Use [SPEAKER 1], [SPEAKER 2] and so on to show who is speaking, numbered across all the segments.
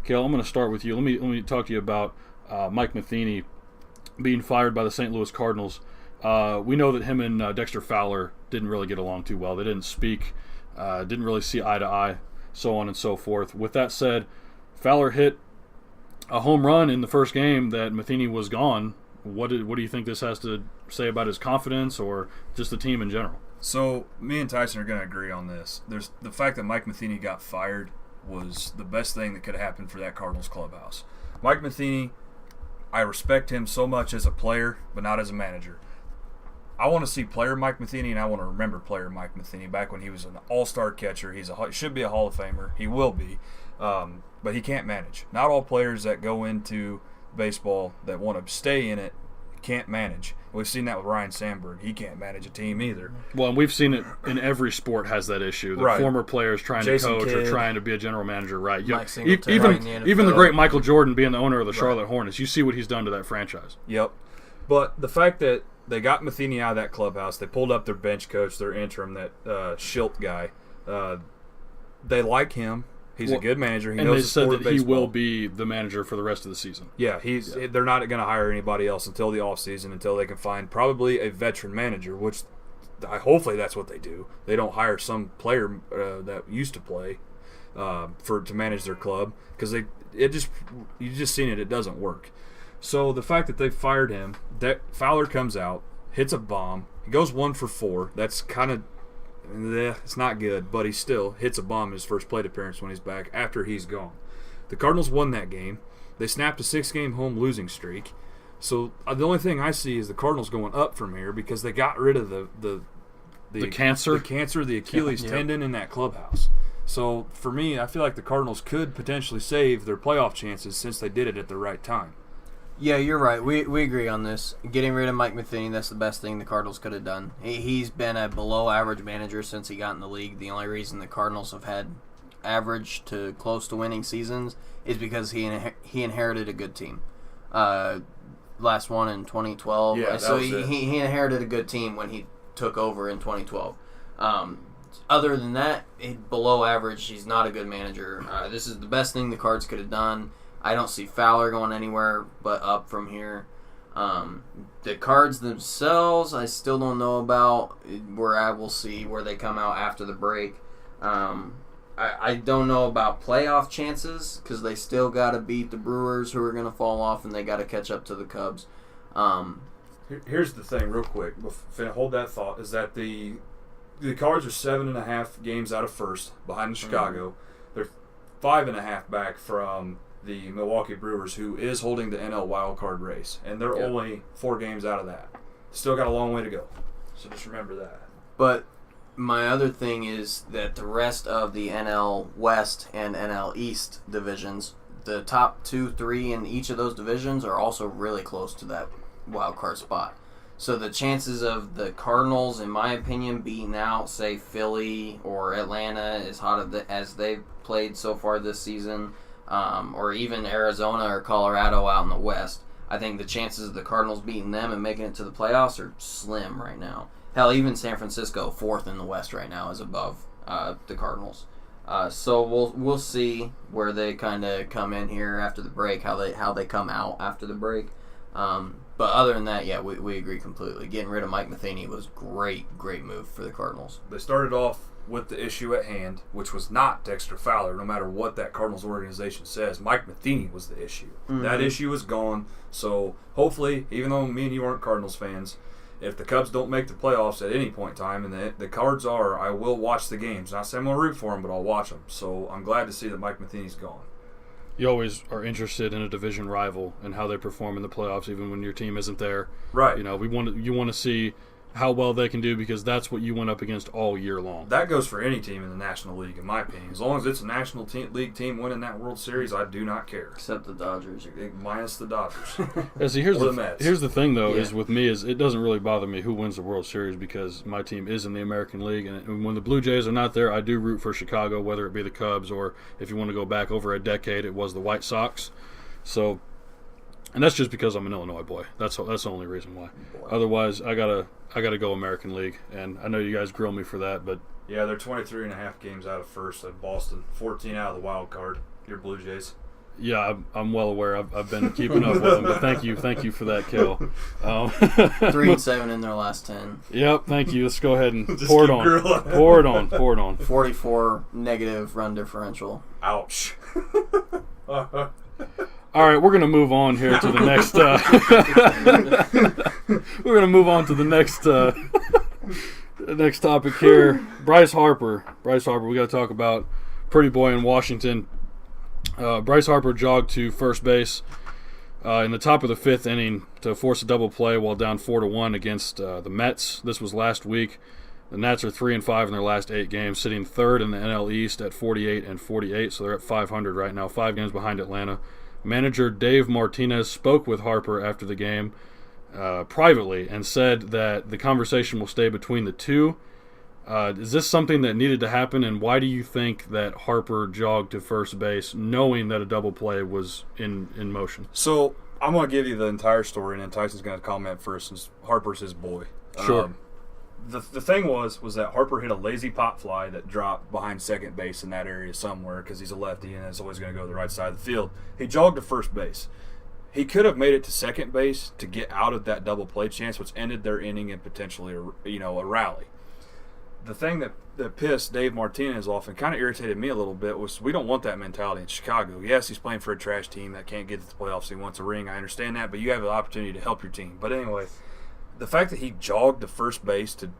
[SPEAKER 1] Cale, I'm going to start with you. Let me talk to you about Mike Matheny being fired by the St. Louis Cardinals. We know that him and Dexter Fowler didn't really get along too well. They didn't speak, didn't really see eye to eye, so on and so forth. With that said, Fowler hit a home run in the first game that Matheny was gone. What do you think this has to say about his confidence or just the team in general?
[SPEAKER 2] So me and Tyson are going to agree on this. There's the fact that Mike Matheny got fired was the best thing that could happen for that Cardinals clubhouse. Mike Matheny, I respect him so much as a player, but not as a manager. I want to see player Mike Matheny, and I want to remember player Mike Matheny back when he was an all-star catcher. He should be a Hall of Famer. He will be, but he can't manage. Not all players that go into baseball that want to stay in it can't manage. We've seen that with Ryan Sandberg. He can't manage a team either.
[SPEAKER 1] Well, and we've seen it in every sport has that issue. The former players trying
[SPEAKER 2] Jason
[SPEAKER 1] to coach
[SPEAKER 2] Kidd,
[SPEAKER 1] or trying to be a general manager, right?
[SPEAKER 3] Even
[SPEAKER 1] The great Michael Jordan being the owner of the Charlotte Hornets. You see what he's done to that franchise.
[SPEAKER 2] Yep. But the fact that they got Matheny out of that clubhouse, they pulled up their bench coach, their interim, that Schilt guy. They like him. He's a good manager. He knows the sport of baseball. And they said that he will be the manager for the rest of the season. Yeah, they're not going to hire anybody else until the offseason, until they can find probably a veteran manager, which hopefully that's what they do. They don't hire some player that used to play to manage their club, because you just seen it doesn't work. So the fact that they fired him, that Fowler comes out, hits a bomb, he goes 1 for 4. That's kind of it's not good, but he still hits a bomb in his first plate appearance when he's back after he's gone. The Cardinals won that game. They snapped a 6-game home losing streak. So the only thing I see is the Cardinals going up from here because they got rid of the
[SPEAKER 1] cancer,
[SPEAKER 2] the Achilles tendon in that clubhouse. So for me, I feel like the Cardinals could potentially save their playoff chances since they did it at the right time.
[SPEAKER 3] Yeah, you're right. We agree on this. Getting rid of Mike Matheny, that's the best thing the Cardinals could have done. He's been a below-average manager since he got in the league. The only reason the Cardinals have had average to close to winning seasons is because he inherited a good team. Last one in 2012.
[SPEAKER 2] Yeah,
[SPEAKER 3] so he inherited a good team when he took over in 2012. Other than that, below average, he's not a good manager. This is the best thing the Cards could have done. I don't see Fowler going anywhere but up from here. The Cards themselves, I still don't know about. Where I will see where they come out after the break. I don't know about playoff chances because they still got to beat the Brewers, who are going to fall off, and they got to catch up to the Cubs.
[SPEAKER 2] Here's the thing, real quick. Hold that thought. Is that the Cards are 7.5 games out of first behind Chicago. They're 5.5 back from the Milwaukee Brewers, who is holding the NL wild card race, and they're only 4 games out of that. Still got a long way to go, so just remember that.
[SPEAKER 3] But my other thing is that the rest of the NL West and NL East divisions, the top 2, 3 in each of those divisions are also really close to that wild card spot. So the chances of the Cardinals, in my opinion, beating out, say, Philly or Atlanta as hot as they've played so far this season, or even Arizona or Colorado out in the West, I think the chances of the Cardinals beating them and making it to the playoffs are slim right now. Hell, even San Francisco, 4th in the West right now, is above the Cardinals. So we'll see where they kind of come in here after the break, how they come out after the break. But other than that, yeah, we agree completely. Getting rid of Mike Matheny was great move for the Cardinals.
[SPEAKER 2] They started off with the issue at hand, which was not Dexter Fowler, no matter what that Cardinals organization says. Mike Matheny was the issue. Mm-hmm. That issue is gone. So hopefully, even though me and you aren't Cardinals fans, if the Cubs don't make the playoffs at any point in time, and the Cards are, I will watch the games. Not saying I'm going to root for them, but I'll watch them. So I'm glad to see that Mike Matheny's gone.
[SPEAKER 1] You always are interested in a division rival and how they perform in the playoffs, even when your team isn't there.
[SPEAKER 2] Right.
[SPEAKER 1] You want to see how well they can do because that's what you went up against all year long.
[SPEAKER 2] That goes for any team in the National League, in my opinion. As long as it's a National League team winning that World Series, I do not care.
[SPEAKER 3] Except the Dodgers.
[SPEAKER 2] Minus the Dodgers.
[SPEAKER 1] See, here's the thing, though, is with me is it doesn't really bother me who wins the World Series because my team is in the American League. And when the Blue Jays are not there, I do root for Chicago, whether it be the Cubs or if you want to go back over a decade, it was the White Sox. So, and that's just because I'm an Illinois boy. That's the only reason why. Otherwise, I gotta go American League, and I know you guys grill me for that, but
[SPEAKER 2] yeah, they're 23.5 games out of first at Boston, 14 out of the wild card. Your Blue Jays.
[SPEAKER 1] Yeah, I'm well aware. I've been keeping up with them, but thank you for that, Cale.
[SPEAKER 3] 3-7 in their last 10.
[SPEAKER 1] Yep, thank you. Let's go ahead and pour it on.
[SPEAKER 3] 44 negative run differential.
[SPEAKER 2] Ouch.
[SPEAKER 1] All right, we're gonna move on here to the next. We're gonna move on to the next topic here. Bryce Harper. We got to talk about pretty boy in Washington. Bryce Harper jogged to first base in the top of the fifth inning to force a double play while down 4-1 against the Mets. This was last week. The Nats are 3-5 in their last 8 games, sitting third in the NL East at 48-48, so they're at 500 right now, 5 games behind Atlanta. Manager Dave Martinez spoke with Harper after the game privately and said that the conversation will stay between the two. Is this something that needed to happen, and why do you think that Harper jogged to first base knowing that a double play was in motion?
[SPEAKER 2] So I'm going to give you the entire story, and then Tyson's going to comment first since Harper's his boy.
[SPEAKER 1] Sure.
[SPEAKER 2] The thing was that Harper hit a lazy pop fly that dropped behind second base in that area somewhere because he's a lefty and it's always going to go to the right side of the field. He jogged to first base. He could have made it to second base to get out of that double play chance, which ended their inning and potentially a rally. The thing that pissed Dave Martinez off and kind of irritated me a little bit was we don't want that mentality in Chicago. Yes, he's playing for a trash team that can't get to the playoffs. He wants a ring. I understand that, but you have the opportunity to help your team. But anyway, the fact that he jogged to first base to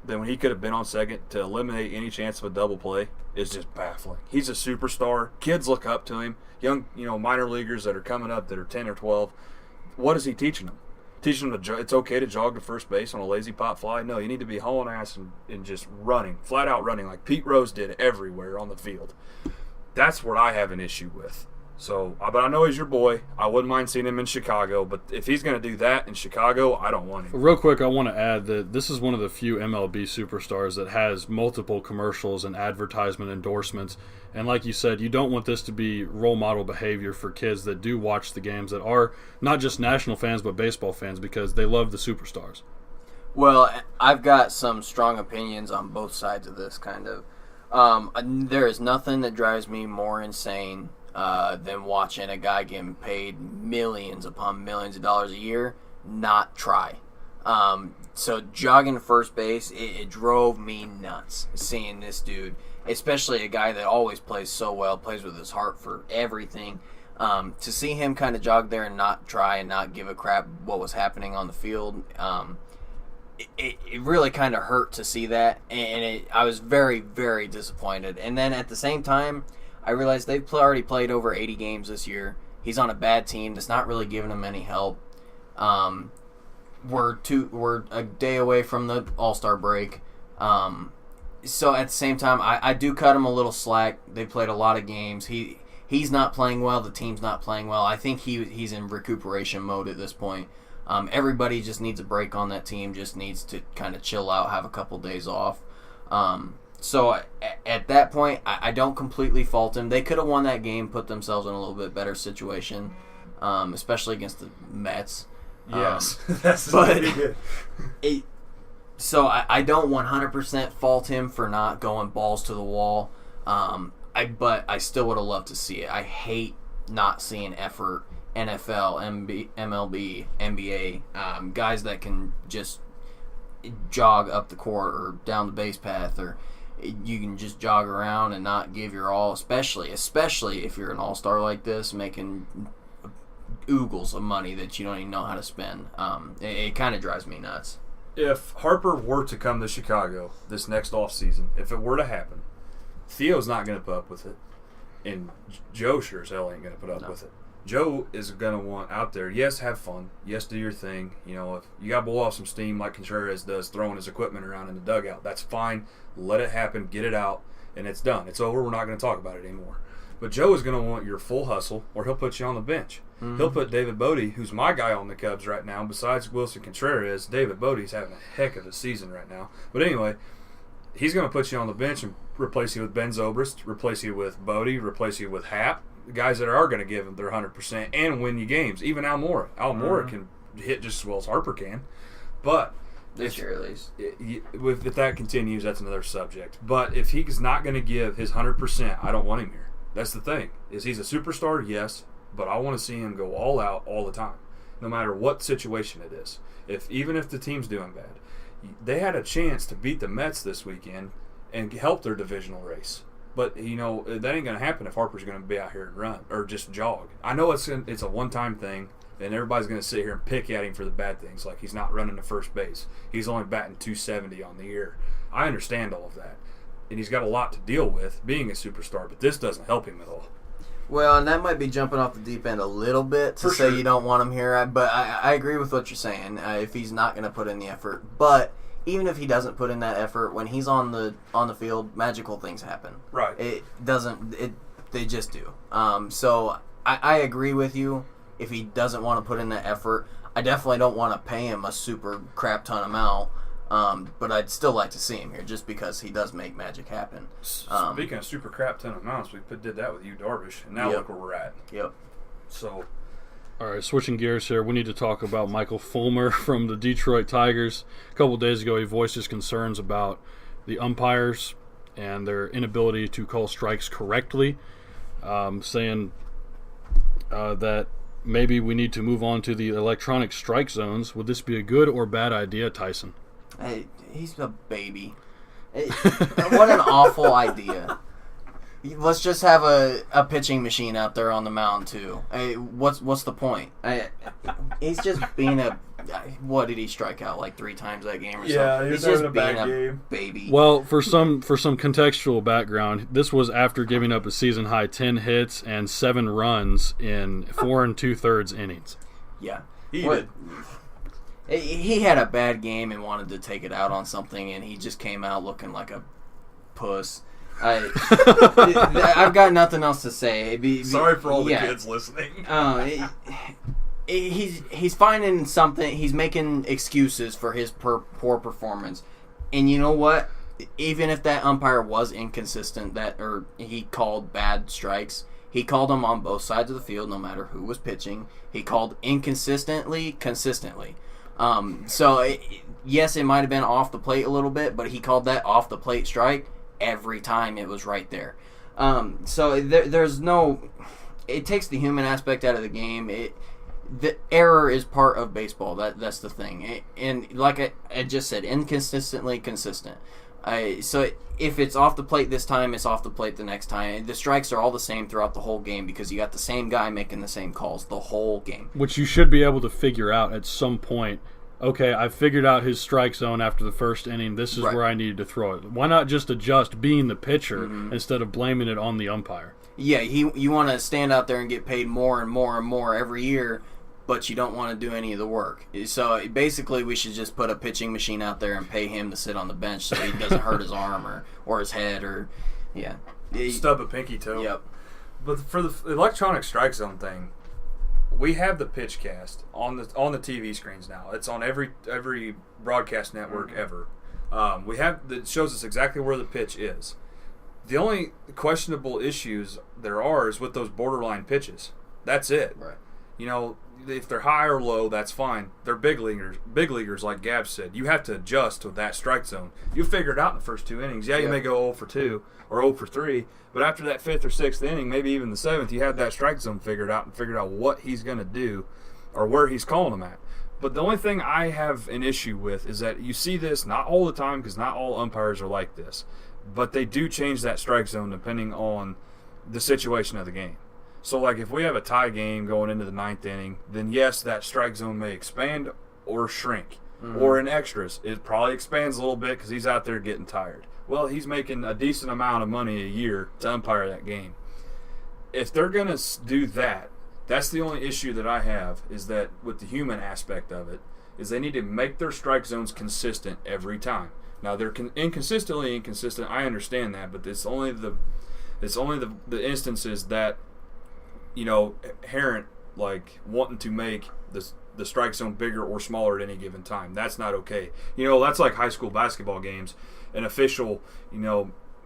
[SPEAKER 2] then when he could have been on second to eliminate any chance of a double play is just baffling. He's a superstar. Kids look up to him. Young, minor leaguers that are coming up that are 10 or 12. What is he teaching them? Teaching them it's okay to jog to first base on a lazy pop fly? No, you need to be hauling ass and just running, flat out running like Pete Rose did everywhere on the field. That's what I have an issue with. So, but I know he's your boy. I wouldn't mind seeing him in Chicago, but if he's going to do that in Chicago, I don't want him.
[SPEAKER 1] Real quick, I want to add that this is one of the few MLB superstars that has multiple commercials and advertisement endorsements. And like you said, you don't want this to be role model behavior for kids that do watch the games that are not just national fans but baseball fans because they love the superstars.
[SPEAKER 3] Well, I've got some strong opinions on both sides of this kind of. There is nothing that drives me more insane than watching a guy getting paid millions upon millions of dollars a year not try. So jogging to first base, it drove me nuts seeing this dude, especially a guy that always plays so well, plays with his heart for everything. To see him kind of jog there and not try and not give a crap what was happening on the field, it really kind of hurt to see that, and I was very, very disappointed. And then at the same time, I realized they've already played over 80 games this year. He's on a bad team that's not really giving him any help. We're a day away from the All-Star break. So at the same time, I do cut him a little slack. They played a lot of games. He's not playing well. The team's not playing well. I think he's in recuperation mode at this point. Everybody just needs a break on that team. Just needs to kind of chill out, have a couple days off. So at that point, I don't completely fault him. They could have won that game, put themselves in a little bit better situation, especially against the Mets.
[SPEAKER 2] Yes, that's
[SPEAKER 3] but so I don't 100% fault him for not going balls to the wall. But I still would have loved to see it. I hate not seeing effort. NFL, MLB, NBA, guys that can just jog up the court or down the base path, or you can just jog around and not give your all, especially if you're an all-star like this, making oogles of money that you don't even know how to spend. It kind of drives me nuts.
[SPEAKER 2] If Harper were to come to Chicago this next offseason, if it were to happen, Theo's not going to put up with it, and Joe sure as hell ain't going to put up with it. Joe is going to want out there, yes, have fun. Yes, do your thing. If you got to blow off some steam like Contreras does, throwing his equipment around in the dugout, that's fine. Let it happen. Get it out, and it's done. It's over. We're not going to talk about it anymore. But Joe is going to want your full hustle, or he'll put you on the bench. Mm-hmm. He'll put David Bodie, who's my guy on the Cubs right now, besides Wilson Contreras. David Bodie's having a heck of a season right now. But anyway, he's going to put you on the bench and replace you with Ben Zobrist, replace you with Bodie, replace you with Happ. Guys that are going to give them their 100% and win you games. Even Almora. Almora can hit just as well as Harper can. But
[SPEAKER 3] this year at least.
[SPEAKER 2] If that continues, that's another subject. But if he's not going to give his 100%, I don't want him here. That's the thing. Is he's a superstar? Yes, but I want to see him go all out all the time, no matter what situation it is. Even if the team's doing bad, they had a chance to beat the Mets this weekend and help their divisional race. But, that ain't going to happen if Harper's going to be out here and run or just jog. I know it's a one-time thing, and everybody's going to sit here and pick at him for the bad things, like he's not running to first base. He's only batting .270 on the year. I understand all of that. And he's got a lot to deal with being a superstar, but this doesn't help him at all.
[SPEAKER 3] Well, and that might be jumping off the deep end a little bit to say you don't want him here, but I agree with what you're saying, if he's not going to put in the effort. But even if he doesn't put in that effort, when he's on the field, magical things happen.
[SPEAKER 2] Right.
[SPEAKER 3] They just do. So I agree with you. If he doesn't want to put in that effort, I definitely don't want to pay him a super crap ton amount. But I'd still like to see him here just because he does make magic happen.
[SPEAKER 2] Speaking of super crap ton amounts, we did that with you, Darvish, and now look where we're at.
[SPEAKER 3] Yep.
[SPEAKER 2] So,
[SPEAKER 1] all right, switching gears here, we need to talk about Michael Fulmer from the Detroit Tigers. A couple of days ago, he voiced his concerns about the umpires and their inability to call strikes correctly, saying that maybe we need to move on to the electronic strike zones. Would this be a good or bad idea, Tyson?
[SPEAKER 3] Hey, he's a baby. What an awful idea. Let's just have a pitching machine out there on the mound too. Hey, what's the point? He's just being a. What did he strike out like 3 times that game or something?
[SPEAKER 2] Yeah, he's
[SPEAKER 3] just
[SPEAKER 2] having a
[SPEAKER 3] being
[SPEAKER 2] bad game.
[SPEAKER 3] Baby.
[SPEAKER 1] Well, for some contextual background, this was after giving up a season high 10 hits and 7 runs in 4 2/3 innings.
[SPEAKER 3] Yeah,
[SPEAKER 2] he did.
[SPEAKER 3] He had a bad game and wanted to take it out on something, and he just came out looking like a puss. I've got nothing else to say.
[SPEAKER 2] Sorry for all the kids listening.
[SPEAKER 3] He's finding something. He's making excuses for his poor performance. And you know what? Even if that umpire was inconsistent, or he called bad strikes, he called them on both sides of the field, no matter who was pitching. He called inconsistently, consistently. Yes, it might have been off the plate a little bit, but he called that off the plate strike every time it was right there. There's no. It takes the human aspect out of the game. The error is part of baseball. That's the thing. And like I just said, inconsistently consistent. So if it's off the plate this time, it's off the plate the next time. The strikes are all the same throughout the whole game because you got the same guy making the same calls the whole game.
[SPEAKER 1] Which you should be able to figure out at some point. Okay, I figured out his strike zone after the first inning. This is where I needed to throw it. Why not just adjust being the pitcher instead of blaming it on the umpire?
[SPEAKER 3] Yeah, you want to stand out there and get paid more and more and more every year, but you don't want to do any of the work. So basically we should just put a pitching machine out there and pay him to sit on the bench so he doesn't hurt his arm or his head
[SPEAKER 2] stub a pinky toe.
[SPEAKER 3] Yep.
[SPEAKER 2] But for the electronic strike zone thing, we have the pitch cast on the TV screens now. It's on every broadcast network ever. We have that shows us exactly where the pitch is. The only questionable issues there are is with those borderline pitches. That's it.
[SPEAKER 3] Right.
[SPEAKER 2] If they're high or low, that's fine. They're big leaguers. Big leaguers, like Gab said, you have to adjust to that strike zone. You figure it out in the first 2 innings. Yeah, you may go 0 for 2 or 0 for 3, but after that 5th or 6th inning, maybe even the 7th, you have that strike zone figured out and figured out what he's going to do or where he's calling them at. But the only thing I have an issue with is that you see this not all the time because not all umpires are like this, but they do change that strike zone depending on the situation of the game. So, like, if we have a tie game going into the 9th inning, then yes, that strike zone may expand or shrink. Or in extras, it probably expands a little bit because he's out there getting tired. Well, he's making a decent amount of money a year to umpire that game. If they're going to do that, that's the only issue that I have, is that with the human aspect of it, is they need to make their strike zones consistent every time. Now, they're inconsistently inconsistent. I understand that, but it's only the instances that, inherent, like wanting to make the strike zone bigger or smaller at any given time. That's not okay. That's like high school basketball games. An official,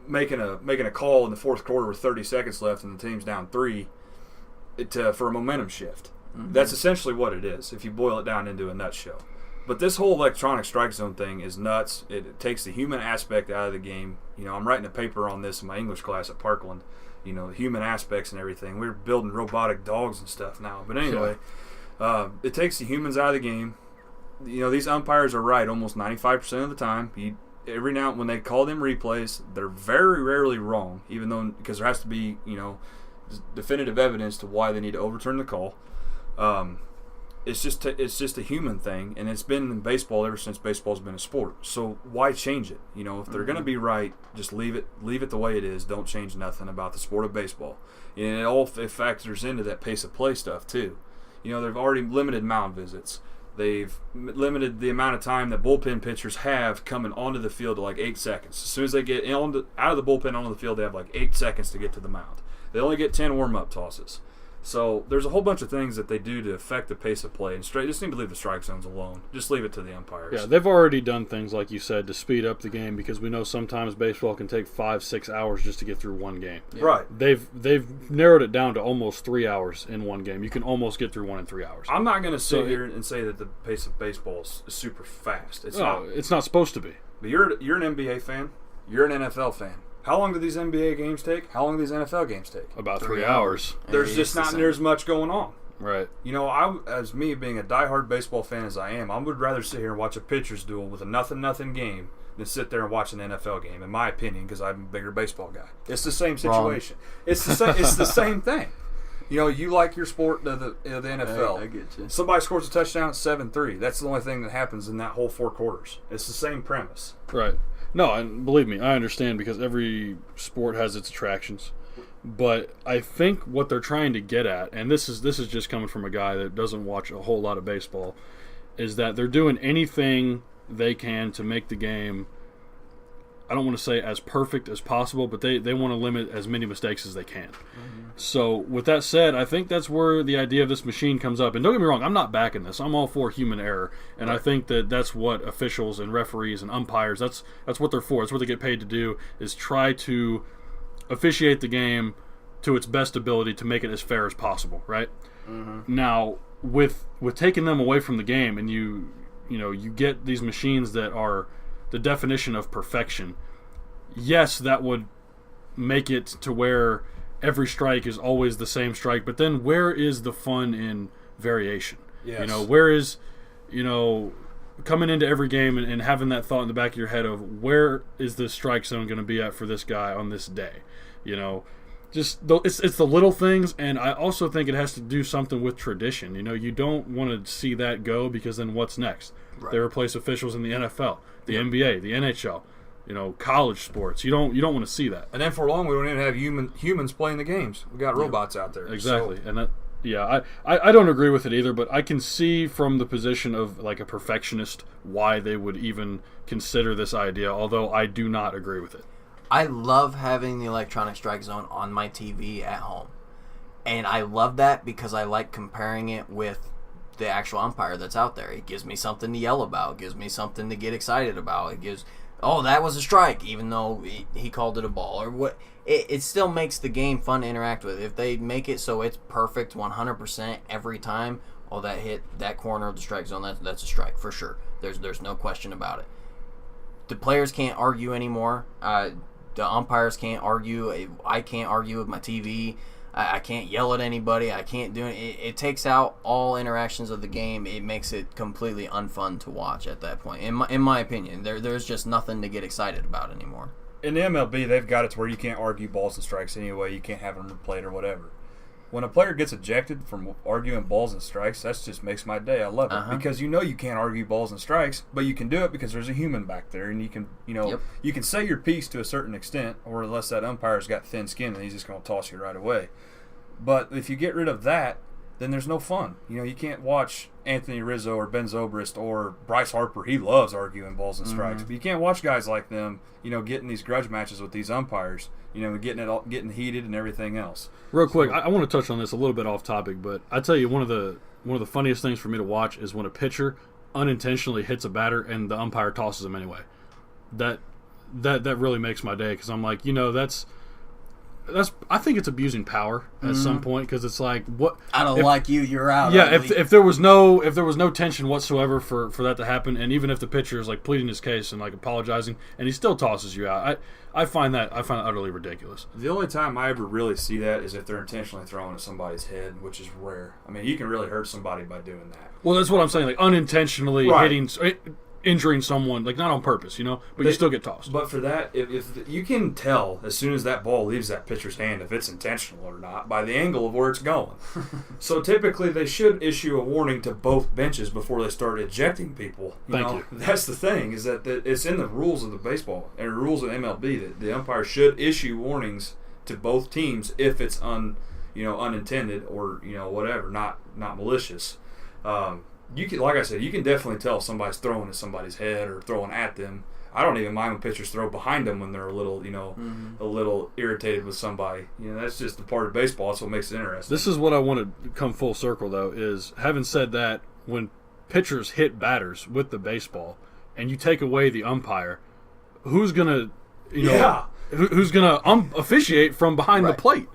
[SPEAKER 2] making a call in the 4th quarter with 30 seconds left and the team's down 3 for a momentum shift. That's essentially what it is if you boil it down into a nutshell. But this whole electronic strike zone thing is nuts. It takes the human aspect out of the game. I'm writing a paper on this in my English class at Parkland. the human aspects and everything. We're building robotic dogs and stuff now. But anyway, it takes the humans out of the game. These umpires are right almost 95% of the time. Every now when they call them replays, they're very rarely wrong, even though because there has to be definitive evidence to why they need to overturn the call. It's just a human thing, and it's been in baseball ever since baseball's been a sport. So why change it? If they're going to be right, just leave it the way it is. Don't change nothing about the sport of baseball. And it factors into that pace of play stuff too. They've already limited mound visits. They've limited the amount of time that bullpen pitchers have coming onto the field to like 8 seconds. As soon as they get out of the bullpen onto the field, they have like 8 seconds to get to the mound. They only get 10 warm-up tosses. So there's a whole bunch of things that they do to affect the pace of play. And just need to leave the strike zones alone. Just leave it to the umpires.
[SPEAKER 1] Yeah, they've already done things, like you said, to speed up the game because we know sometimes baseball can take 5-6 hours just to get through one game.
[SPEAKER 2] Yeah. Right.
[SPEAKER 1] They've narrowed it down to almost 3 hours in one game. You can almost get through one in 3 hours.
[SPEAKER 2] I'm not going to sit here and say that the pace of baseball is super fast.
[SPEAKER 1] It's not supposed to be.
[SPEAKER 2] But you're an NBA fan. You're an NFL fan. How long do these NBA games take? How long do these NFL games take?
[SPEAKER 1] About 3 hours.
[SPEAKER 2] There's just not near as much going on.
[SPEAKER 1] Right.
[SPEAKER 2] As me being a diehard baseball fan as I am, I would rather sit here and watch a pitcher's duel with a nothing game than sit there and watch an NFL game, in my opinion, because I'm a bigger baseball guy. It's the same situation. It's the same thing. You like your sport, the NFL.
[SPEAKER 3] I get you.
[SPEAKER 2] Somebody scores a touchdown, it's 7-3. That's the only thing that happens in that whole 4 quarters. It's the same premise.
[SPEAKER 1] Right. No, and believe me, I understand because every sport has its attractions. But I think what they're trying to get at, and this is just coming from a guy that doesn't watch a whole lot of baseball, is that they're doing anything they can to make the game, I don't want to say as perfect as possible, but they want to limit as many mistakes as they can. Mm-hmm. So with that said, I think that's where the idea of this machine comes up. And don't get me wrong, I'm not backing this. I'm all for human error. And right. I think that's what officials and referees and umpires, that's what they're for. That's what they get paid to do, is try to officiate the game to its best ability to make it as fair as possible, right? Mm-hmm. Now, with taking them away from the game and you get these machines that are the definition of perfection, yes, that would make it to where every strike is always the same strike, but then where is the fun in variation?
[SPEAKER 2] Yes.
[SPEAKER 1] Where is, coming into every game and having that thought in the back of your head of where is this strike zone going to be at for this guy on this day? It's the little things, and I also think it has to do something with tradition. You don't want to see that go because then what's next? Right. They replace officials in the NFL, the NBA, the NHL, college sports. You don't want to see that.
[SPEAKER 2] And then for long, we don't even have humans playing the games. We got robots out there.
[SPEAKER 1] Exactly, so. And that. Yeah, I don't agree with it either, but I can see from the position of like a perfectionist why they would even consider this idea, although I do not agree with it.
[SPEAKER 3] I love having the electronic strike zone on my TV at home. And I love that because I like comparing it with the actual umpire that's out there. It gives me something to yell about. It gives me something to get excited about. It gives, that was a strike, even though he called it a ball. Or what. It still makes the game fun to interact with. If they make it so it's perfect 100% every time, that hit that corner of the strike zone, that's a strike for sure. There's no question about it. The players can't argue anymore. The umpires can't argue. I can't argue with my TV. I can't yell at anybody. I can't do it. It takes out all interactions of the game. It makes it completely unfun to watch at that point. In my opinion, there's just nothing to get excited about anymore.
[SPEAKER 2] In the MLB, they've got it to where you can't argue balls and strikes anyway. You can't have them replayed or whatever. When a player gets ejected from arguing balls and strikes, that just makes my day. I love it because you can't argue balls and strikes, but you can do it because there's a human back there, and you can you can say your piece to a certain extent, or unless that umpire's got thin skin and he's just going to toss you right away. But if you get rid of that, then there's no fun. You can't watch Anthony Rizzo or Ben Zobrist or Bryce Harper. He loves arguing balls and strikes, but you can't watch guys like them, getting these grudge matches with these umpires. Getting heated and everything else.
[SPEAKER 1] Real quick, I want to touch on this a little bit off topic, but I tell you, one of the funniest things for me to watch is when a pitcher unintentionally hits a batter and the umpire tosses him anyway. That really makes my day because I'm like, I think it's abusing power at some point, because it's like, what?
[SPEAKER 3] I don't like you. You're out.
[SPEAKER 1] Yeah, if there was no tension whatsoever for that to happen, and even if the pitcher is like pleading his case and like apologizing, and he still tosses you out, I find that utterly ridiculous.
[SPEAKER 2] The only time I ever really see that is if they're intentionally throwing at somebody's head, which is rare. I mean, you can really hurt somebody by doing that.
[SPEAKER 1] Well, that's what I'm saying. Like unintentionally injuring someone, like not on purpose, but you still get tossed.
[SPEAKER 2] But for that, if you can tell as soon as that ball leaves that pitcher's hand if it's intentional or not by the angle of where it's going. So typically they should issue a warning to both benches before they start ejecting people.
[SPEAKER 1] Thank you.
[SPEAKER 2] That's the thing, is that it's in the rules of the baseball and the rules of MLB that the umpire should issue warnings to both teams if it's unintended or whatever, not malicious. You can, like I said, you can definitely tell if somebody's throwing at somebody's head or throwing at them. I don't even mind when pitchers throw behind them when they're a little, a little irritated with somebody. That's just the part of baseball. That's what makes it interesting.
[SPEAKER 1] This is what I want to come full circle, though, is having said that, when pitchers hit batters with the baseball and you take away the umpire, who's gonna, who's gonna officiate from behind the plate?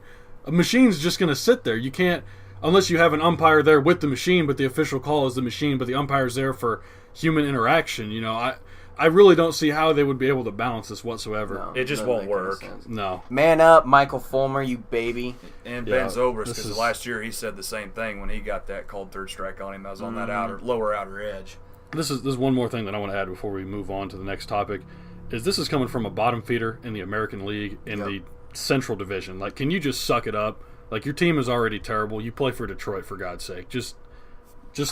[SPEAKER 1] A machine's just gonna sit there. You can't. Unless you have an umpire there with the machine, but the official call is the machine, but the umpire's there for human interaction. I really don't see how they would be able to balance this whatsoever.
[SPEAKER 2] No, it just won't work.
[SPEAKER 1] No.
[SPEAKER 3] Man up, Michael Fulmer, you baby.
[SPEAKER 2] And Ben Zobrist, because last year he said the same thing when he got that called third strike on him. That was on that lower outer edge.
[SPEAKER 1] This is one more thing that I want to add before we move on to the next topic. This is coming from a bottom feeder in the American League in the Central Division. Like, can you just suck it up? Like, your team is already terrible. You play for Detroit, for God's sake. Just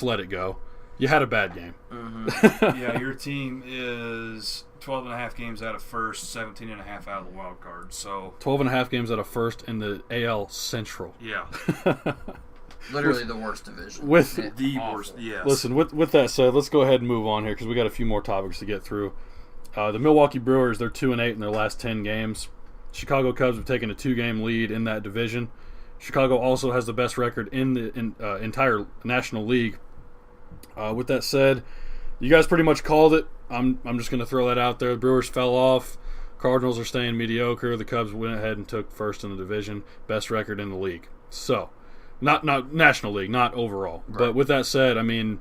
[SPEAKER 1] let it go. You had a bad game.
[SPEAKER 2] Mm-hmm. Yeah, your team is 12.5 games out of first, 17.5 out of the wild card. So
[SPEAKER 1] 12.5 games out of first in the AL Central.
[SPEAKER 2] Yeah.
[SPEAKER 3] Literally the worst division.
[SPEAKER 2] The worst, yes.
[SPEAKER 1] Listen, with that said, let's go ahead and move on here because we got a few more topics to get through. The Milwaukee Brewers, they're 2-8 in their last 10 games. Chicago Cubs have taken a 2-game lead in that division. Chicago also has the best record in the entire National League. With that said, you guys pretty much called it. I'm just going to throw that out there. The Brewers fell off. Cardinals are staying mediocre. The Cubs went ahead and took first in the division. Best record in the league. So, not National League, not overall. Right. But with that said, I mean,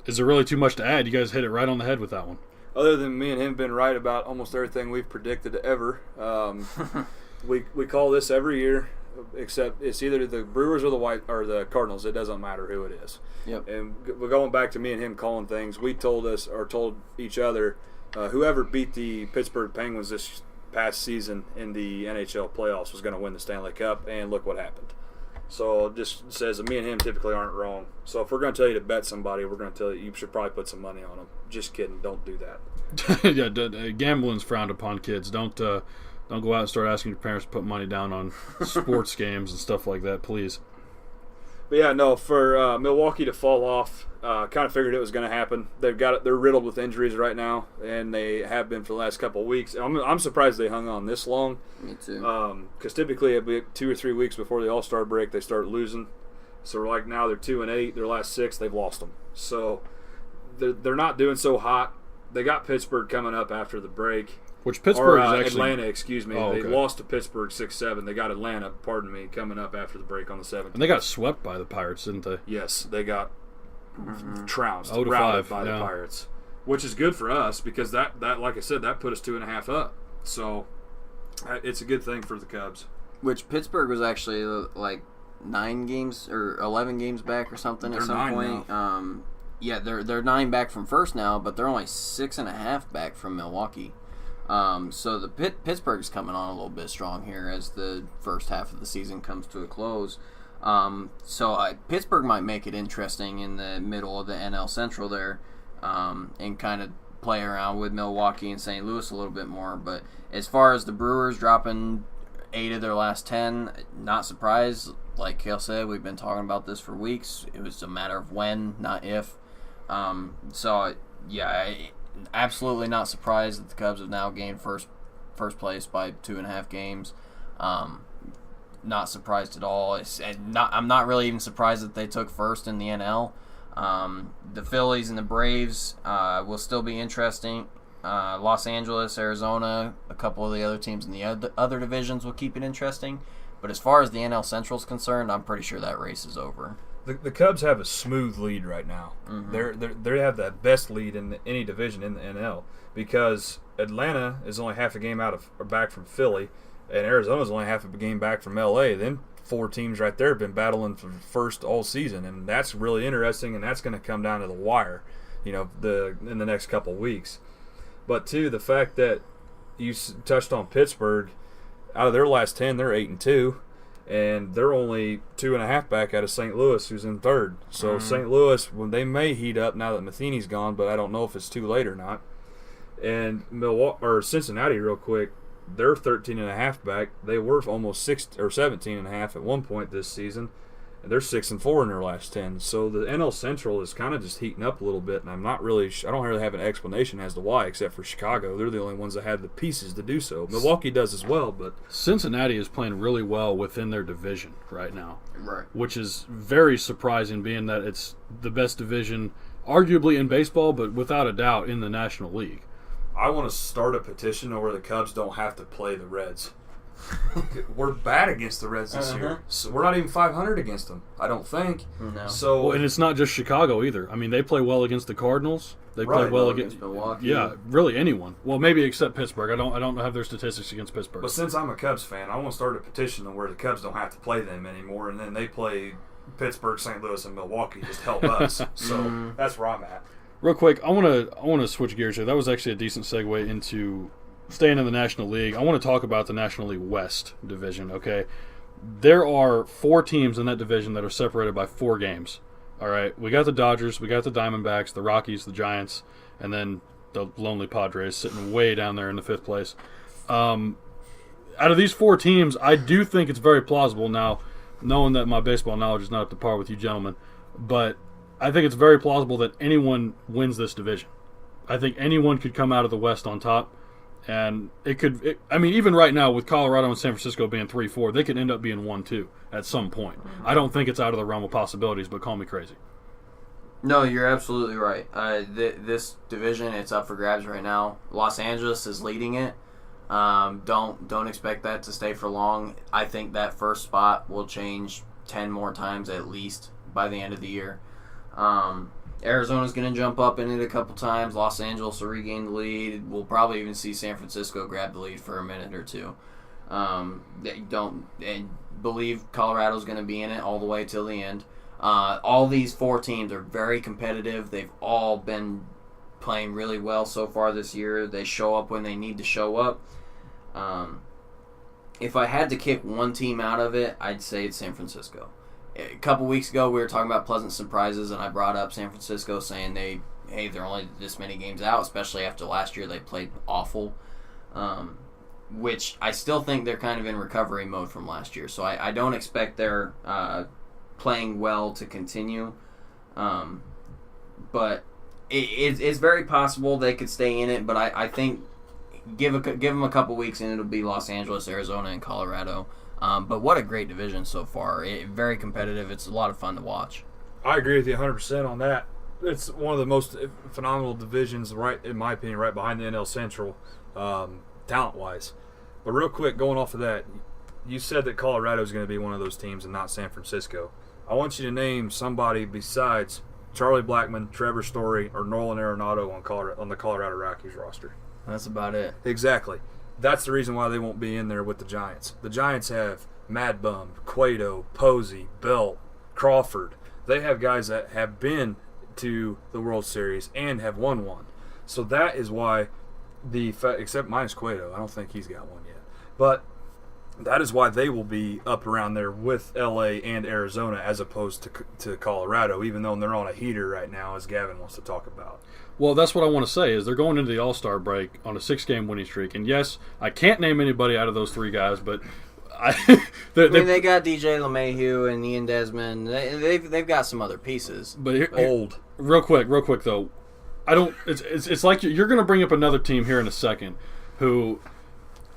[SPEAKER 1] is there really too much to add? You guys hit it right on the head with that one.
[SPEAKER 2] Other than me and him been right about almost everything we've predicted ever. We call this every year. Except it's either the Brewers or the Cardinals. It doesn't matter who it is.
[SPEAKER 3] Yep.
[SPEAKER 2] And we're going back to me and him calling things. We told each other, whoever beat the Pittsburgh Penguins this past season in the NHL playoffs was going to win the Stanley Cup, and look what happened. So it just says that me and him typically aren't wrong. So if we're going to tell you to bet somebody, we're going to tell you should probably put some money on them. Just kidding. Don't do that.
[SPEAKER 1] Yeah, gambling's frowned upon, kids. Don't go out and start asking your parents to put money down on sports games and stuff like that, please.
[SPEAKER 2] But yeah, no, for Milwaukee to fall off, kind of figured it was going to happen. They're riddled with injuries right now, and they have been for the last couple of weeks. I'm surprised they hung on this long.
[SPEAKER 3] Me too.
[SPEAKER 2] Because typically it'd be 2 or 3 weeks before the All-Star break they start losing. So like now they're 2-8. Their last 6 they've lost them. So they're not doing so hot. They got Pittsburgh coming up after the break.
[SPEAKER 1] Which Pittsburgh is actually...
[SPEAKER 2] Atlanta, excuse me. They lost to Pittsburgh 6-7. They got Atlanta, coming up after the break on the 7th.
[SPEAKER 1] And they got swept by the Pirates, didn't they?
[SPEAKER 2] Yes, they got trounced,
[SPEAKER 1] 0-5
[SPEAKER 2] by the Pirates. Which is good for us because that, like I said, that put us 2.5 up. So it's a good thing for the Cubs.
[SPEAKER 3] Which Pittsburgh was actually like 9 games or 11 games back or something at some point.
[SPEAKER 2] Now.
[SPEAKER 3] Yeah, they're 9 back from first now, but they're only 6.5 back from Milwaukee. So the Pittsburgh's coming on a little bit strong here as the first half of the season comes to a close. Pittsburgh might make it interesting in the middle of the NL Central there, and kind of play around with Milwaukee and St. Louis a little bit more. But as far as the Brewers dropping 8 of their last 10, not surprised. Like Cale said, we've been talking about this for weeks. It was a matter of when, not if. Absolutely not surprised that the Cubs have now gained first place by 2.5 games. Not surprised at all. I'm not really even surprised that they took first in the NL. The Phillies and the Braves will still be interesting. Los Angeles, Arizona, a couple of the other teams in the other divisions will keep it interesting. But as far as the NL Central is concerned, I'm pretty sure that race is over.
[SPEAKER 2] The Cubs have a smooth lead right now. Mm-hmm. They have the best lead in any division in the NL because Atlanta is only half a game back from Philly, and Arizona is only half a game back from LA. Then 4 teams right there have been battling for first all season, and that's really interesting. And that's going to come down to the wire, in the next couple weeks. But too, the fact that you touched on Pittsburgh, out of their last 10, they're 8-2. And they're only 2.5 back out of St. Louis, who's in third. So St. Louis, when they may heat up now that Matheny's gone, but I don't know if it's too late or not. And Cincinnati, real quick, they're 13.5 back. They were almost 17.5 at one point this season, and they're 6-4 in their last 10. So the NL Central is kind of just heating up a little bit, and I don't really have an explanation as to why, except for Chicago. They're the only ones that have the pieces to do so. Milwaukee does as well, but
[SPEAKER 1] Cincinnati is playing really well within their division right now,
[SPEAKER 3] right?
[SPEAKER 1] Which is very surprising, being that it's the best division, arguably in baseball, but without a doubt in the National League.
[SPEAKER 2] I want to start a petition where the Cubs don't have to play the Reds. We're bad against the Reds this year. So we're not even 500 against them, I don't think.
[SPEAKER 3] No.
[SPEAKER 2] So,
[SPEAKER 1] and it's not just Chicago either. I mean, they play well against the Cardinals. They play well against
[SPEAKER 3] Milwaukee.
[SPEAKER 1] Yeah, really anyone. Well, maybe except Pittsburgh. I don't have their statistics against Pittsburgh.
[SPEAKER 2] But since I'm a Cubs fan, I want to start a petition where the Cubs don't have to play them anymore, and then they play Pittsburgh, St. Louis, and Milwaukee. Just help us. So that's where I'm at.
[SPEAKER 1] Real quick, I want to switch gears here. That was actually a decent segue into staying in the National League. I want to talk about the National League West division, okay? There are 4 teams in that division that are separated by 4 games, all right? We got the Dodgers, we got the Diamondbacks, the Rockies, the Giants, and then the lonely Padres sitting way down there in the 5th place. Out of these 4 teams, I do think it's very plausible now, knowing that my baseball knowledge is not up to par with you gentlemen, but I think it's very plausible that anyone wins this division. I think anyone could come out of the West on top. And even right now with Colorado and San Francisco being 3-4, they could end up being 1-2 at some point. I don't think it's out of the realm of possibilities, but call me crazy.
[SPEAKER 3] No, you're absolutely right. This division, it's up for grabs right now. Los Angeles is leading it. Don't expect that to stay for long. I think that first spot will change 10 more times at least by the end of the year. Arizona's going to jump up in it a couple times. Los Angeles will regain the lead. We'll probably even see San Francisco grab the lead for a minute or two. Believe Colorado's going to be in it all the way till the end. All these 4 teams are very competitive. They've all been playing really well so far this year. They show up when they need to show up. If I had to kick one team out of it, I'd say it's San Francisco. A couple weeks ago, we were talking about pleasant surprises, and I brought up San Francisco saying they're only this many games out, especially after last year they played awful, which I still think they're kind of in recovery mode from last year. So I don't expect their playing well to continue, but it's very possible they could stay in it. But I think give them a couple weeks and it'll be Los Angeles, Arizona, and Colorado. But what a great division so far. Very competitive. It's a lot of fun to watch.
[SPEAKER 2] I agree with you 100% on that. It's one of the most phenomenal divisions, right, in my opinion, right behind the NL Central, talent-wise. But real quick, going off of that, you said that Colorado is going to be one of those teams and not San Francisco. I want you to name somebody besides Charlie Blackmon, Trevor Story, or Nolan Arenado on the Colorado Rockies roster.
[SPEAKER 3] That's about it.
[SPEAKER 2] Exactly. That's the reason why they won't be in there with the Giants. The Giants have Mad Bum, Cueto, Posey, Belt, Crawford. They have guys that have been to the World Series and have won one. So that is why except minus Cueto, I don't think he's got one yet. But that is why they will be up around there with LA and Arizona as opposed to Colorado, even though they're on a heater right now, as Gavin wants to talk about.
[SPEAKER 1] Well, that's what I want to say is they're going into the All-Star break on a 6-game winning streak. And, yes, I can't name anybody out of those 3 guys, but
[SPEAKER 3] they got DJ LeMahieu and Ian Desmond. They've got some other pieces.
[SPEAKER 1] But real quick though, it's like you're going to bring up another team here in a second who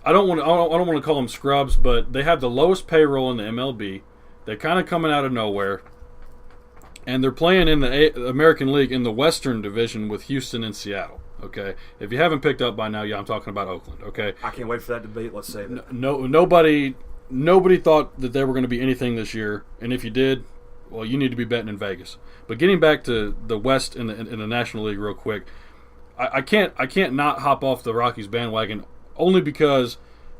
[SPEAKER 1] I don't want to call them scrubs, but they have the lowest payroll in the MLB. They're kind of coming out of nowhere. And they're playing in the American League in the Western Division with Houston and Seattle. Okay, if you haven't picked up by now, yeah, I'm talking about Oakland. Okay,
[SPEAKER 2] I can't wait for that debate. Let's say that.
[SPEAKER 1] Nobody thought that they were going to be anything this year, and if you did, well, you need to be betting in Vegas. But getting back to the West in the National League real quick, I can't not hop off the Rockies bandwagon only because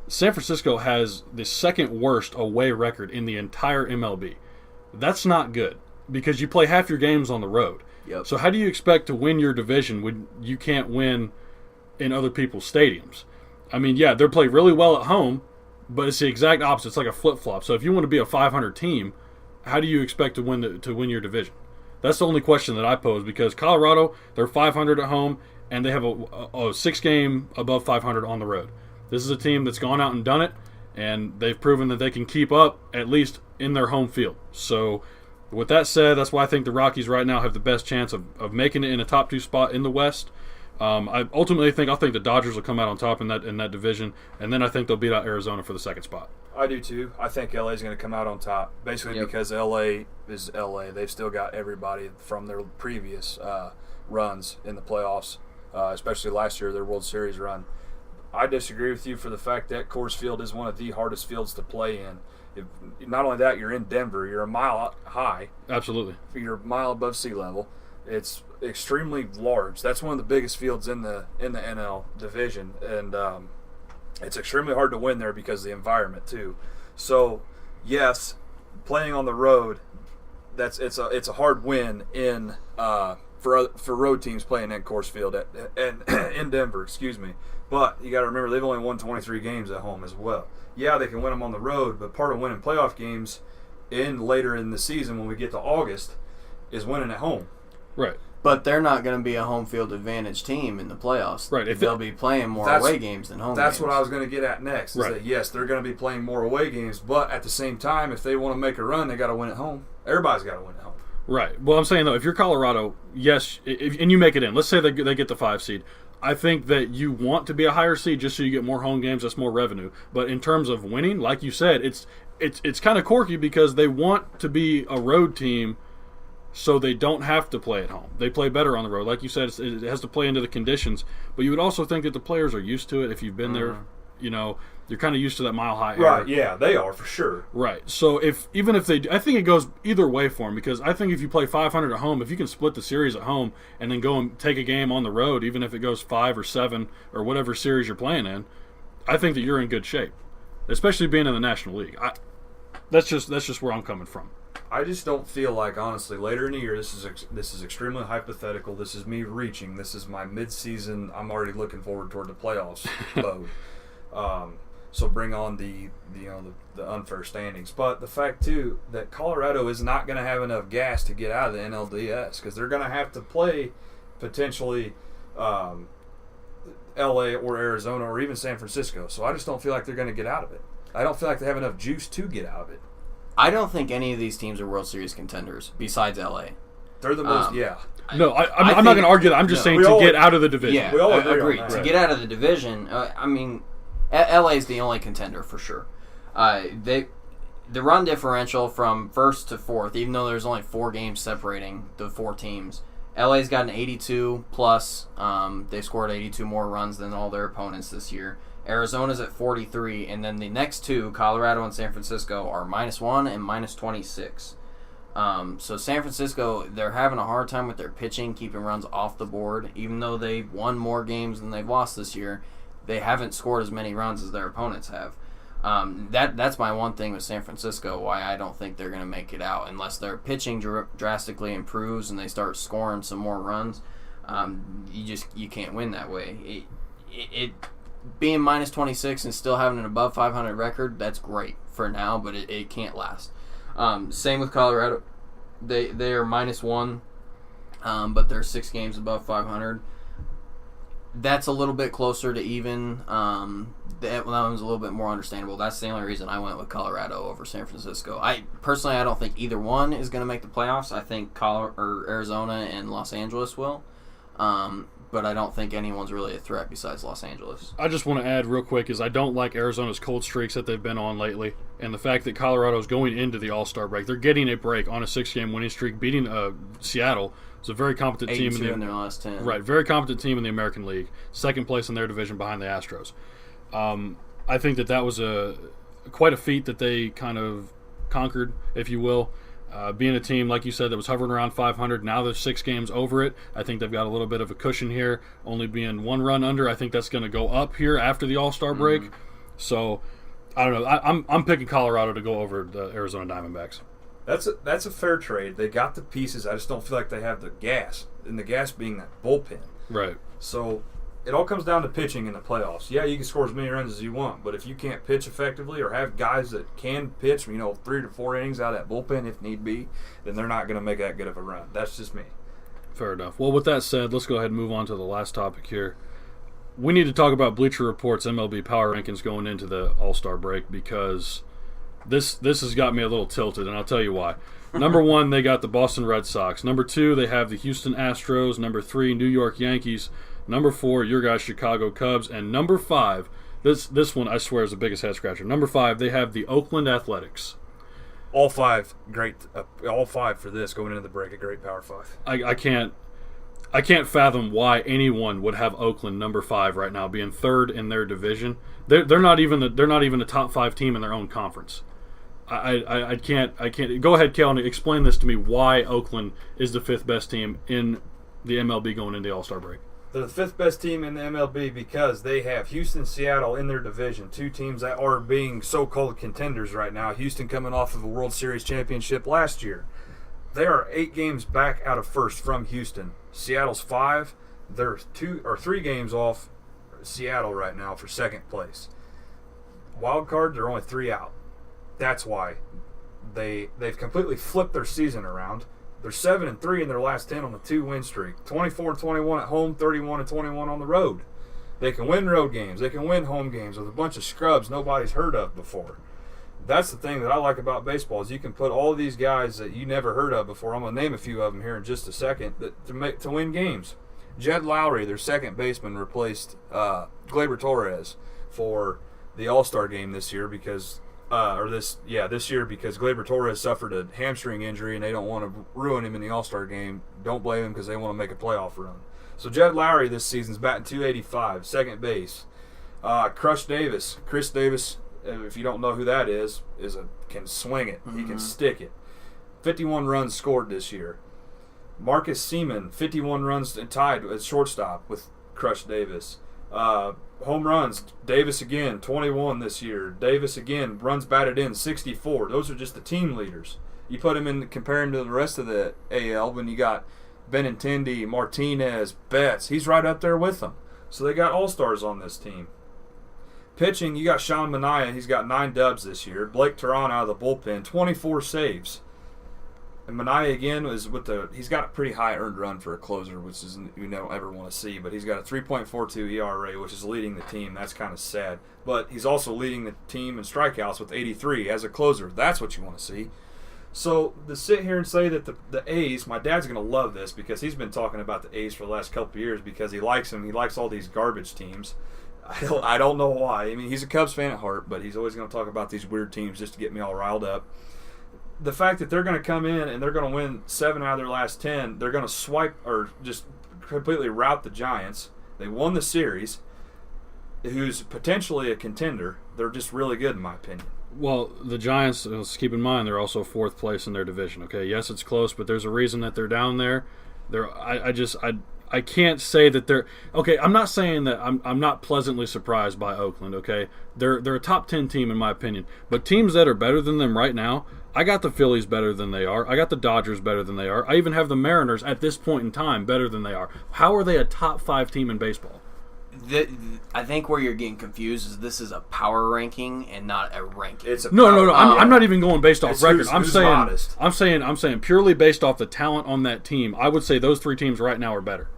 [SPEAKER 1] San Francisco has the second worst away record in the entire MLB. That's not good because you play half your games on the road.
[SPEAKER 3] Yep.
[SPEAKER 1] So how do you expect to win your division when you can't win in other people's stadiums? I mean, yeah, they play really well at home, but it's the exact opposite. It's like a flip-flop. So if you want to be a 500 team, how do you expect to win your division? That's the only question that I pose because Colorado, they're 500 at home, and they have a 6-game above 500 on the road. This is a team that's gone out and done it, and they've proven that they can keep up at least in their home field. So with that said, that's why I think the Rockies right now have the best chance of making it in a top 2 spot in the West. I ultimately think the Dodgers will come out on top in that division, and then I think they'll beat out Arizona for the second spot.
[SPEAKER 2] I do too. I think LA is going to come out on top, basically because LA is LA. They've still got everybody from their previous runs in the playoffs, especially last year, their World Series run. I disagree with you for the fact that Coors Field is one of the hardest fields to play in. Not only that, you're in Denver. You're a mile high.
[SPEAKER 1] Absolutely.
[SPEAKER 2] You're a mile above sea level. It's extremely large. That's one of the biggest fields in the NL division, and it's extremely hard to win there because of the environment too. So, yes, playing on the road, it's a hard win in for road teams playing in Coors Field and in Denver. Excuse me. But you got to remember they've only won 23 games at home as well. Yeah, they can win them on the road, but part of winning playoff games later in the season when we get to August is winning at home.
[SPEAKER 1] Right.
[SPEAKER 3] But they're not going to be a home field advantage team in the playoffs.
[SPEAKER 1] Right.
[SPEAKER 3] They'll be playing more away games than home games.
[SPEAKER 2] That's what I was going to get at next. Is that, yes, they're going to be playing more away games, but at the same time, if they want to make a run, they got to win at home. Everybody's got to win at home.
[SPEAKER 1] Right. Well, I'm saying, though, if you're Colorado, yes, and you make it in. Let's say they get the 5 seed. I think that you want to be a higher seed just so you get more home games. That's more revenue. But in terms of winning, like you said, it's kind of quirky because they want to be a road team so they don't have to play at home. They play better on the road. Like you said, it has to play into the conditions. But you would also think that the players are used to it. If you've been there, you're kind of used to that mile-high air.
[SPEAKER 2] Right, yeah, they are for sure.
[SPEAKER 1] Right. So even if they do, I think it goes either way for them because I think if you play 500 at home, if you can split the series at home and then go and take a game on the road, even if it goes 5 or 7 or whatever series you're playing in, I think that you're in good shape, especially being in the National League. That's just where I'm coming from.
[SPEAKER 2] I just don't feel like, honestly, later in the year, this is extremely hypothetical. This is me reaching. This is my mid-season. I'm already looking forward toward the playoffs mode. So bring on the unfair standings. But the fact, too, that Colorado is not going to have enough gas to get out of the NLDS because they're going to have to play potentially L.A. or Arizona or even San Francisco. So I just don't feel like they're going to get out of it. I don't feel like they have enough juice to get out of it.
[SPEAKER 3] I don't think any of these teams are World Series contenders besides L.A.
[SPEAKER 2] They're the most,
[SPEAKER 1] No, I'm not going to argue that. I'm just saying to get out of the division.
[SPEAKER 3] Yeah,
[SPEAKER 2] we all
[SPEAKER 3] agree.
[SPEAKER 2] on
[SPEAKER 3] To
[SPEAKER 2] that.
[SPEAKER 3] get out of the division, I mean, LA is the only contender for sure. The run differential from first to fourth, even though there's only 4 games separating the 4 teams, LA's got an 82 plus. They scored 82 more runs than all their opponents this year. Arizona's at 43, and then the next 2, Colorado and San Francisco, are -1 and -26. So San Francisco, they're having a hard time with their pitching, keeping runs off the board. Even though they've won more games than they've lost this year, they haven't scored as many runs as their opponents have. That's my one thing with San Francisco, why I don't think they're going to make it out unless their pitching drastically improves and they start scoring some more runs. You can't win that way. It being -26 and still having an above 500 record, that's great for now, but it can't last. Same with Colorado. They are -1, but they're 6 games above 500. That's a little bit closer to even. That one's a little bit more understandable. That's the only reason I went with Colorado over San Francisco. I don't think either one is going to make the playoffs. I think Arizona and Los Angeles will. but I don't think anyone's really a threat besides Los Angeles.
[SPEAKER 1] I just want to add real quick is I don't like Arizona's cold streaks that they've been on lately, and the fact that Colorado's going into the All-Star break. They're getting a break on a 6-game winning streak, beating Seattle. It's a very competent team
[SPEAKER 3] in their last 10.
[SPEAKER 1] Right, very competent team in the American League. Second place in their division behind the Astros. I think that was quite a feat that they kind of conquered, if you will. Being a team, like you said, that was hovering around 500. Now they're 6 games over it. I think they've got a little bit of a cushion here, only being 1 run under. I think that's going to go up here after the All-Star break. So, I don't know. I'm picking Colorado to go over the Arizona Diamondbacks.
[SPEAKER 2] That's a fair trade. They got the pieces. I just don't feel like they have the gas, and the gas being that bullpen.
[SPEAKER 1] Right.
[SPEAKER 2] So it all comes down to pitching in the playoffs. Yeah, you can score as many runs as you want, but if you can't pitch effectively or have guys that can pitch, 3 to 4 innings out of that bullpen if need be, then they're not going to make that good of a run. That's just me. Fair
[SPEAKER 1] enough. Well, with that said, let's go ahead and move on to the last topic here. We need to talk about Bleacher Report's MLB power rankings going into the All-Star break because this has got me a little tilted, and I'll tell you why. Number 1, they got the Boston Red Sox. Number 2, they have the Houston Astros. Number 3, New York Yankees. Number 4, your guys, Chicago Cubs. And number 5, this one I swear is the biggest head scratcher. Number 5, they have the Oakland Athletics.
[SPEAKER 2] All 5 great. All 5 for this going into the break. A great Power 5.
[SPEAKER 1] I can't fathom why anyone would have Oakland number 5 right now, being third in their division. They're not even a top 5 team in their own conference. I can't. Go ahead, Cale, and explain this to me. Why Oakland is the 5th best team in the MLB going into the All-Star break?
[SPEAKER 2] They're the 5th best team in the MLB because they have Houston and Seattle in their division, 2 teams that are being so-called contenders right now. Houston coming off of a World Series championship last year. They are 8 games back out of first from Houston. Seattle's 5. They're 2 or 3 games off Seattle right now for second place. Wild card, they're only 3 out. That's why they've completely flipped their season around. They're 7-3 in their last 10 on a 2-win streak. 24-21 at home, 31-21 on the road. They can win road games. They can win home games with a bunch of scrubs nobody's heard of before. That's the thing that I like about baseball is you can put all these guys that you never heard of before. I'm going to name a few of them here in just a second to win games. Jed Lowry, their second baseman, replaced Gleyber Torres for the All-Star game this year because this year because Gleyber Torres suffered a hamstring injury and they don't want to ruin him in the All-Star game. Don't blame him because they want to make a playoff run. So Jed Lowry this season's batting .285, second base. Chris Davis, if you don't know who that is can swing it. Mm-hmm. He can stick it. 51 runs scored this year. Marcus Seaman, 51 runs tied at shortstop with Crush Davis. Home runs, Davis again, 21 this year. Davis again, runs batted in, 64. Those are just the team leaders. You put him in, compare him to the rest of the AL when you got Benintendi, Martinez, Betts. He's right up there with them. So they got all-stars on this team. Pitching, you got Sean Manaea. He's got 9 dubs this year. Blake Teran out of the bullpen, 24 saves. And Manaea again he's got a pretty high earned run for a closer, which is you don't ever want to see. But he's got a 3.42 ERA, which is leading the team. That's kind of sad. But he's also leading the team in strikeouts with 83 as a closer. That's what you want to see. So to sit here and say that the A's, my dad's going to love this because he's been talking about the A's for the last couple of years because he likes them. He likes all these garbage teams. I don't know why. I mean, he's a Cubs fan at heart, but he's always going to talk about these weird teams just to get me all riled up. The fact that they're going to come in and they're going to win 7 out of their last 10, they're going to swipe or just completely rout the Giants. They won the series, who's potentially a contender. They're just really good in my opinion.
[SPEAKER 1] Well, the Giants, let's keep in mind, they're also 4th place in their division. Okay, yes, it's close, but there's a reason that they're down there. I can't say that they're okay. I'm not saying that I'm not pleasantly surprised by Oakland. Okay, they're a top 10 team in my opinion, but teams that are better than them right now, I got the Phillies better than they are. I got the Dodgers better than they are. I even have the Mariners at this point in time better than they are. How are they a top 5 team in baseball?
[SPEAKER 3] I think where you're getting confused is this is a power ranking and not a ranking.
[SPEAKER 1] No. I'm not even going based off record. I'm saying purely based off the talent on that team. I would say those 3 teams right now are better.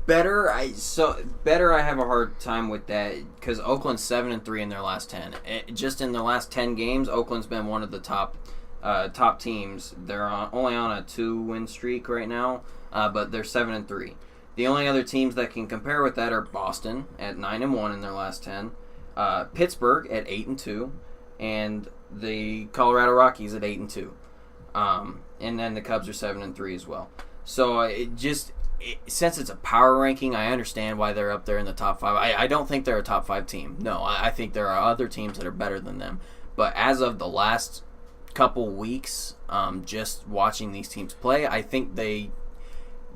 [SPEAKER 3] Better. I have a hard time with that because Oakland's 7-3 in their last 10. Just in their last 10 games, Oakland's been one of the top teams. They're only on a 2-win streak right now, but they're 7-3. The only other teams that can compare with that are Boston at 9-1 in their last 10, Pittsburgh at 8-2, and the Colorado Rockies at 8-2. And then the Cubs are 7-3 as well. So since it's a power ranking, I understand why they're up there in the top 5. I don't think they're a top 5 team. No, I think there are other teams that are better than them. But as of the last couple weeks, just watching these teams play, I think they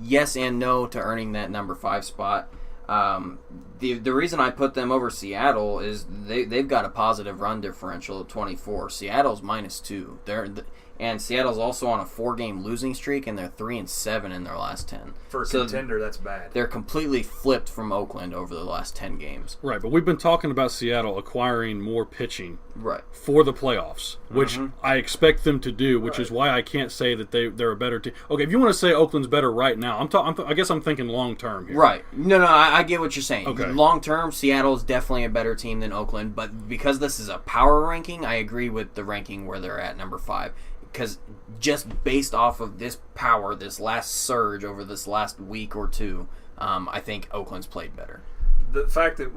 [SPEAKER 3] yes and no to earning that number 5 spot. The reason I put them over Seattle is they've got a positive run differential of 24. Seattle's -2. And Seattle's also on a 4-game losing streak, and they're 3-7 in their last 10.
[SPEAKER 2] For a contender, that's bad.
[SPEAKER 3] They're completely flipped from Oakland over the last 10 games.
[SPEAKER 1] Right, but we've been talking about Seattle acquiring more pitching
[SPEAKER 3] right.
[SPEAKER 1] for the playoffs, which I expect them to do, which is why I can't say that they're a better team. Okay, if you want to say Oakland's better right now, I guess I'm thinking long term here.
[SPEAKER 3] Right. No, I get what you're saying.
[SPEAKER 1] Okay.
[SPEAKER 3] Long term, Seattle is definitely a better team than Oakland, but because this is a power ranking, I agree with the ranking where they're at number 5. Because just based off of this power, this last surge over this last week or two, I think Oakland's played better.
[SPEAKER 2] The fact that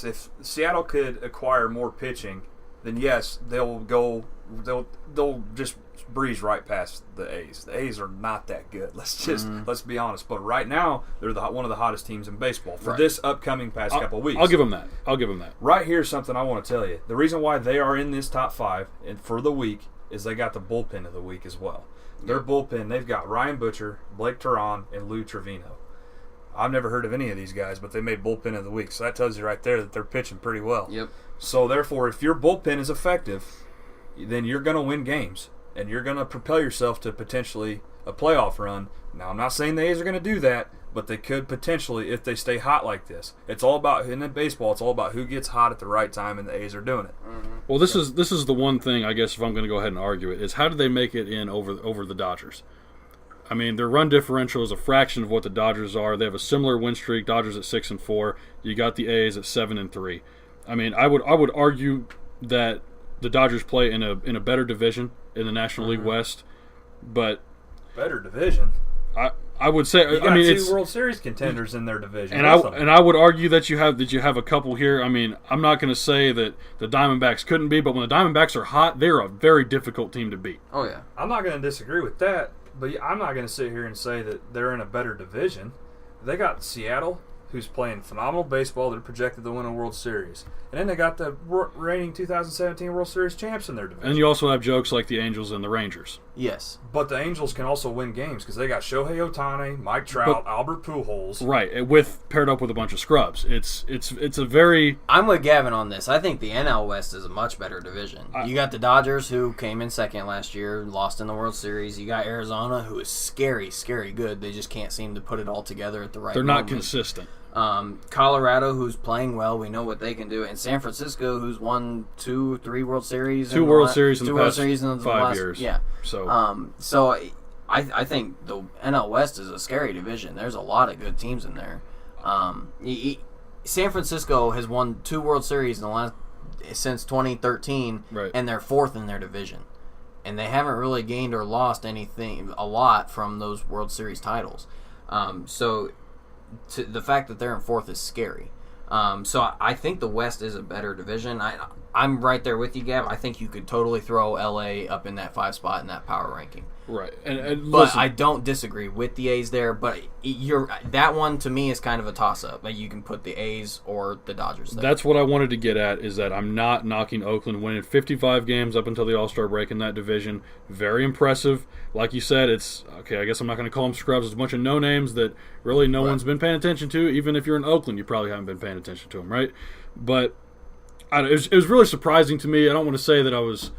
[SPEAKER 2] if Seattle could acquire more pitching, then yes, they'll just breeze right past the A's. The A's are not that good. Let's be honest. But right now, they're one of the hottest teams in baseball for this upcoming past couple weeks.
[SPEAKER 1] I'll give them that.
[SPEAKER 2] Right here's something I want to tell you. The reason why they are in this top 5 and for the week is they got the bullpen of the week as well. Their bullpen, they've got Ryan Butcher, Blake Teran, and Lou Trevino. I've never heard of any of these guys, but they made bullpen of the week. So that tells you right there that they're pitching pretty well.
[SPEAKER 3] Yep.
[SPEAKER 2] So therefore, if your bullpen is effective, then you're going to win games, and you're going to propel yourself to potentially a playoff run. Now, I'm not saying the A's are going to do that, but they could potentially if they stay hot like this. It's all about, in baseball, it's all about who gets hot at the right time, and the A's are doing it.
[SPEAKER 1] Well, this is the one thing, I guess, if I'm going to go ahead and argue it, is how did they make it in over the Dodgers? I mean, their run differential is a fraction of what the Dodgers are. They have a similar win streak. Dodgers at 6-4. You got the A's at 7-3. I mean, I would argue that the Dodgers play in a better division in the National League West, but
[SPEAKER 2] better division.
[SPEAKER 1] I would say
[SPEAKER 2] two World Series contenders in their division,
[SPEAKER 1] and I would argue that you have a couple here. I mean, I'm not going to say that the Diamondbacks couldn't be, but when the Diamondbacks are hot, they're a very difficult team to beat.
[SPEAKER 3] Oh yeah,
[SPEAKER 2] I'm not going to disagree with that, but I'm not going to sit here and say that they're in a better division. They got Seattle, who's playing phenomenal baseball. They're projected to win a World Series. And then they got the reigning 2017 World Series champs in their division.
[SPEAKER 1] And you also have jokes like the Angels and the Rangers.
[SPEAKER 3] Yes.
[SPEAKER 2] But the Angels can also win games because they got Shohei Ohtani, Mike Trout, Albert Pujols.
[SPEAKER 1] Right, paired up with a bunch of scrubs. It's a very...
[SPEAKER 3] I'm with Gavin on this. I think the NL West is a much better division. You got the Dodgers, who came in second last year, lost in the World Series. You got Arizona, who is scary, scary good. They just can't seem to put it all together at the right moment.
[SPEAKER 1] They're not consistent.
[SPEAKER 3] Colorado, who's playing well, we know what they can do, and San Francisco, who's won 2-3 World Series,
[SPEAKER 1] Two World Series in the past 5 years.
[SPEAKER 3] Yeah.
[SPEAKER 1] So,
[SPEAKER 3] I think the NL West is a scary division. There's a lot of good teams in there. San Francisco has won 2 World Series since 2013,
[SPEAKER 1] right,
[SPEAKER 3] and they're 4th in their division, and they haven't really gained or lost a lot from those World Series titles. The fact that they're in 4th is scary. So I think the West is a better division. I'm right there with you, Gav. I think you could totally throw LA up in that 5 spot in that power ranking.
[SPEAKER 1] Right.
[SPEAKER 3] But
[SPEAKER 1] listen,
[SPEAKER 3] I don't disagree with the A's there. But that one to me is kind of a toss-up. You can put the A's or the Dodgers there.
[SPEAKER 1] That's what I wanted to get at, is that I'm not knocking Oakland winning 55 games up until the All-Star break in that division. Very impressive. Like you said, it's okay. I guess I'm not going to call them scrubs. It's a bunch of no names that really no one's been paying attention to. Even if you're in Oakland, you probably haven't been paying attention to them, right? But it was really surprising to me. I don't want to say that I was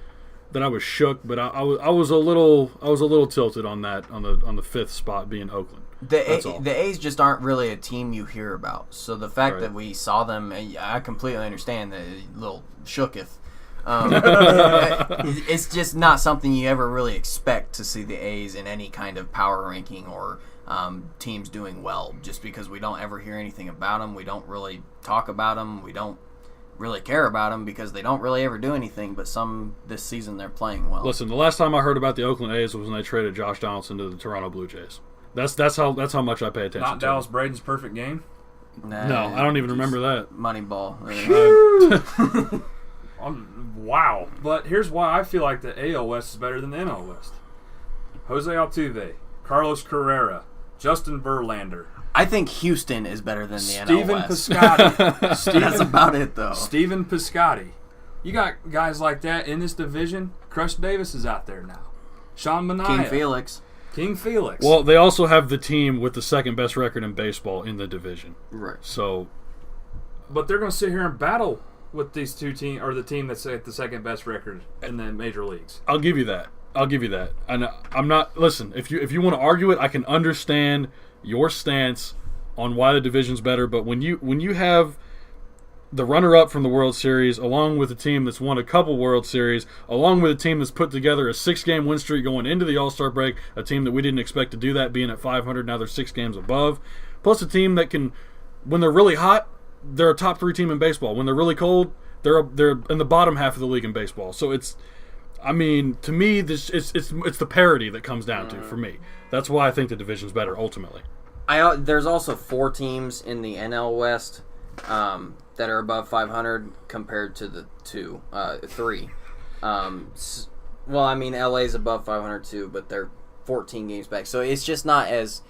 [SPEAKER 1] shook, but I was a little tilted on that on the 5th spot being Oakland.
[SPEAKER 3] The A's just aren't really a team you hear about. So the fact that we saw them, I completely understand that a little shooketh. It's just not something you ever really expect to see the A's in any kind of power ranking or teams doing well, just because we don't ever hear anything about them. We don't really talk about them. We don't really care about them because they don't really ever do anything, but this season they're playing well.
[SPEAKER 1] Listen, the last time I heard about the Oakland A's was when they traded Josh Donaldson to the Toronto Blue Jays. That's how much I pay attention.
[SPEAKER 2] Not
[SPEAKER 1] to
[SPEAKER 2] Dallas Braden's perfect game.
[SPEAKER 1] Nah, no, I don't even remember that.
[SPEAKER 3] Moneyball.
[SPEAKER 2] Wow. But here's why I feel like the AL West is better than the NL West. Jose Altuve, Carlos Carrera, Justin Verlander.
[SPEAKER 3] I think Houston is better than the
[SPEAKER 2] Steven
[SPEAKER 3] NL West.
[SPEAKER 2] Piscotty.
[SPEAKER 3] That's about it, though.
[SPEAKER 2] Steven Piscotty. You got guys like that in this division. Crush Davis is out there now. Sean Manaea.
[SPEAKER 3] King Felix.
[SPEAKER 1] Well, they also have the team with the second best record in baseball in the division.
[SPEAKER 3] Right.
[SPEAKER 1] So,
[SPEAKER 2] but they're going to sit here and battle with these two teams, or the team that's at the second best record in the major leagues.
[SPEAKER 1] I'll give you that. And I'm not. Listen, if you want to argue it, I can understand your stance on why the division's better. But when you have the runner-up from the World Series, along with a team that's won a couple World Series, along with a team that's put together a 6-game win streak going into the All-Star break, a team that we didn't expect to do that, being at 500, now they're 6 games above, plus a team that can, when they're really hot, they're a top 3 team in baseball. When they're really cold, they're in the bottom half of the league in baseball. So it's, I mean, to me, it's the parity that comes down to for me. That's why I think the division's better ultimately.
[SPEAKER 3] There's also 4 teams in the NL West that are above 500 compared to the 3. Well, I mean, LA's above 500 too, but they're 14 games back. So it's just not as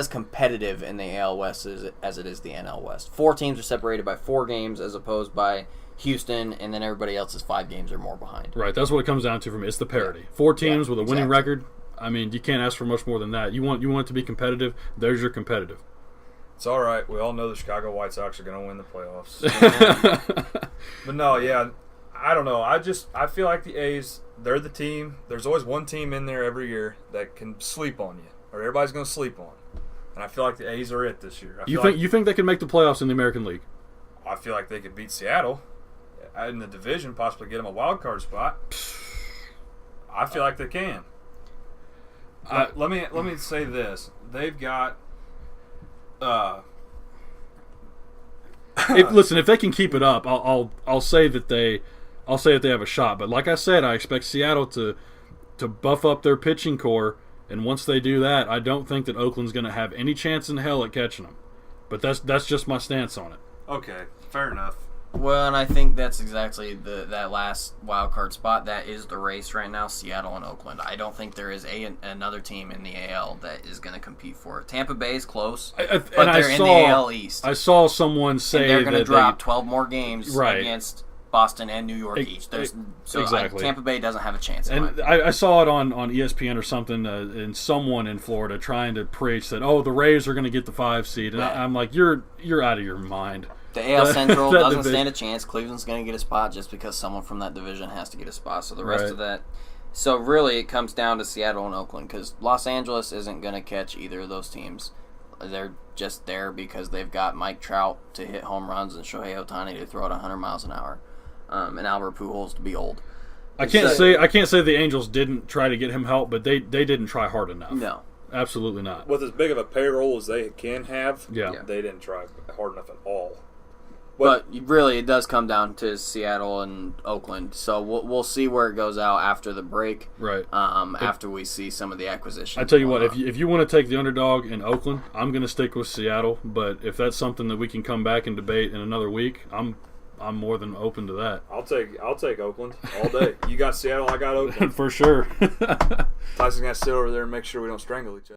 [SPEAKER 3] competitive in the AL West as it is the NL West. 4 teams are separated by 4 games as opposed by Houston, and then everybody else is 5 games or more behind.
[SPEAKER 1] Right, that's what it comes down to for me. It's the parity. Yeah. 4 teams with a winning record. I mean, you can't ask for much more than that. You want it to be competitive. There's your competitive.
[SPEAKER 2] It's all right. We all know the Chicago White Sox are going to win the playoffs. But no, yeah, I don't know. I feel like the A's, they're the team. There's always one team in there every year that can sleep on you, or everybody's going to sleep on. And I feel like the A's are it this year.
[SPEAKER 1] You think they can make the playoffs in the American League?
[SPEAKER 2] I feel like they could beat Seattle in the division, possibly get them a wild card spot. I feel like they can. Let me say this: they've got.
[SPEAKER 1] Listen, if they can keep it up, I'll say that they have a shot. But like I said, I expect Seattle to buff up their pitching core, and once they do that, I don't think that Oakland's going to have any chance in hell at catching them. But that's just my stance on it.
[SPEAKER 2] Okay, fair enough.
[SPEAKER 3] Well, and I think that's exactly that last wild card spot. That is the race right now, Seattle and Oakland. I don't think there is another team in the AL that is going to compete for it. Tampa Bay is close, but they're in the AL East.
[SPEAKER 1] I saw someone say
[SPEAKER 3] and they're going to drop 12 more games against Boston and New York each.
[SPEAKER 1] Exactly.
[SPEAKER 3] Tampa Bay doesn't have a chance.
[SPEAKER 1] And I saw it on ESPN or something, and someone in Florida trying to preach that, the Rays are going to get the 5 seed. And I'm like, you're out of your mind.
[SPEAKER 3] The AL Central doesn't stand a chance. Cleveland's going to get a spot just because someone from that division has to get a spot. So the rest of that. So really, it comes down to Seattle and Oakland because Los Angeles isn't going to catch either of those teams. They're just there because they've got Mike Trout to hit home runs and Shohei Ohtani to throw it 100 miles an hour, and Albert Pujols to be old.
[SPEAKER 1] I can't say the Angels didn't try to get him help, but they didn't try hard enough.
[SPEAKER 3] No.
[SPEAKER 1] Absolutely not.
[SPEAKER 2] With as big of a payroll as they can have, they didn't try hard enough at all.
[SPEAKER 3] But really, it does come down to Seattle and Oakland. So we'll see where it goes out after the break.
[SPEAKER 1] Right.
[SPEAKER 3] After we see some of the acquisitions.
[SPEAKER 1] I tell you what, if you want to take the underdog in Oakland, I'm going to stick with Seattle. But if that's something that we can come back and debate in another week, I'm more than open to that.
[SPEAKER 2] I'll take Oakland all day. You got Seattle, I got Oakland
[SPEAKER 1] for sure.
[SPEAKER 2] Tyson's gonna sit over there and make sure we don't strangle each other.